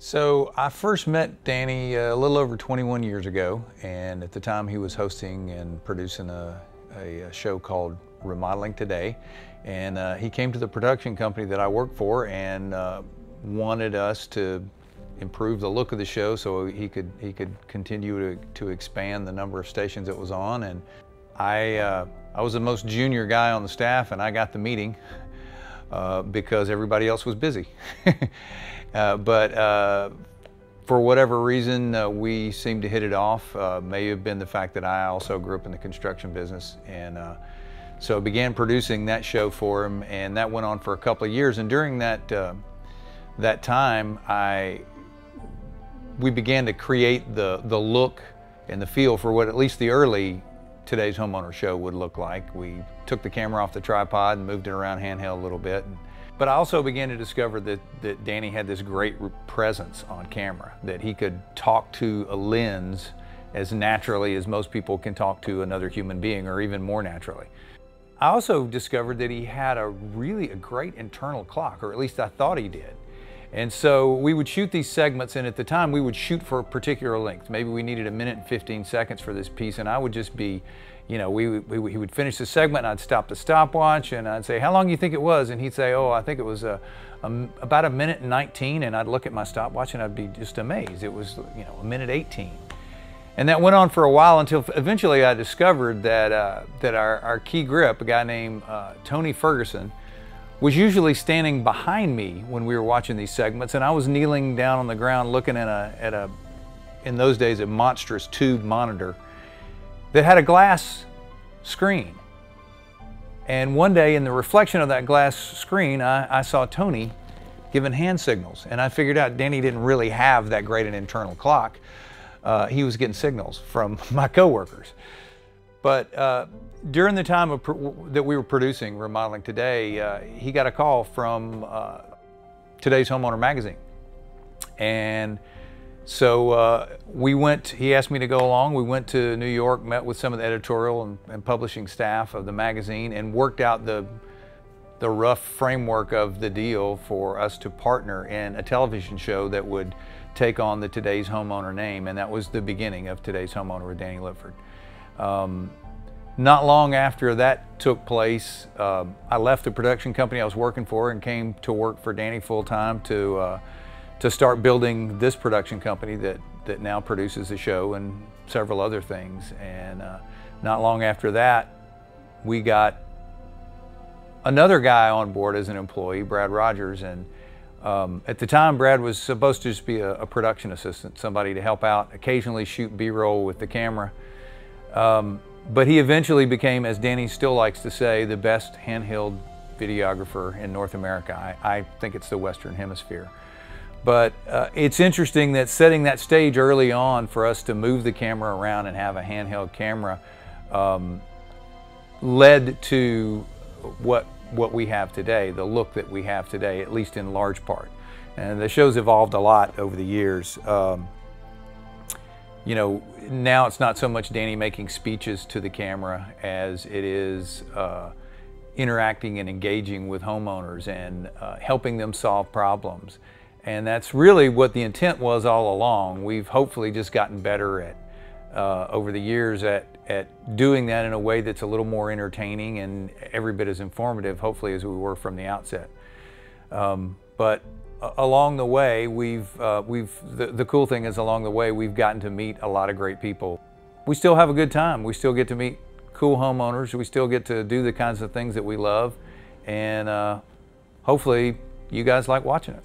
So I first met Danny a little over 21 years ago, and at the time he was hosting and producing a show called Remodeling Today, and he came to the production company that I work for and wanted us to improve the look of the show so he could continue to expand the number of stations it was on. And I was the most junior guy on the staff, and I got the meeting because everybody else was busy. But for whatever reason, we seemed to hit it off. May have been the fact that I also grew up in the construction business, and so I began producing that show for him, and that went on for a couple of years. And during that time, we began to create the look and the feel for what at least the early Today's Homeowner show would look like. We took the camera off the tripod and moved it around handheld a little bit. But I also began to discover that Danny had this great presence on camera, that he could talk to a lens as naturally as most people can talk to another human being, or even more naturally. I also discovered that he had a great internal clock, or at least I thought he did. And so we would shoot these segments, and at the time we would shoot for a particular length. Maybe we needed 1 minute and 15 seconds for this piece, and I would just be, you know, he would finish the segment, and I'd stop the stopwatch, and I'd say, "How long do you think it was?" And he'd say, "Oh, I think it was about 1 minute and 19, and I'd look at my stopwatch and I'd be just amazed. It was, you know, 1 minute 18. And that went on for a while until eventually I discovered that, our key grip, a guy named Tony Ferguson, was usually standing behind me when we were watching these segments, and I was kneeling down on the ground looking at in those days, a monstrous tube monitor that had a glass screen. And one day, in the reflection of that glass screen, I saw Tony giving hand signals, and I figured out Danny didn't really have that great an internal clock. He was getting signals from my coworkers. But during the time that we were producing Remodeling Today, he got a call from Today's Homeowner magazine. And so he asked me to go along. We went to New York, met with some of the editorial and publishing staff of the magazine, and worked out the rough framework of the deal for us to partner in a television show that would take on the Today's Homeowner name. And that was the beginning of Today's Homeowner with Danny Lipford. Not long after that took place, I left the production company I was working for and came to work for Danny full-time to start building this production company that now produces the show and several other things. And not long after that, we got another guy on board as an employee, Brad Rogers. And at the time, Brad was supposed to just be a production assistant, somebody to help out, occasionally shoot B-roll with the camera. But he eventually became, as Danny still likes to say, the best handheld videographer in North America. I think it's the Western Hemisphere. But it's interesting that setting that stage early on for us to move the camera around and have a handheld camera led to what we have today, the look that we have today, at least in large part. And the show's evolved a lot over the years. You know, now it's not so much Danny making speeches to the camera as it is interacting and engaging with homeowners and helping them solve problems. And that's really what the intent was all along. We've hopefully just gotten better at, over the years, at doing that in a way that's a little more entertaining and every bit as informative, hopefully, as we were from the outset. But along the way, the cool thing is along the way, we've gotten to meet a lot of great people. We still have a good time. We still get to meet cool homeowners. We still get to do the kinds of things that we love. And hopefully you guys like watching it.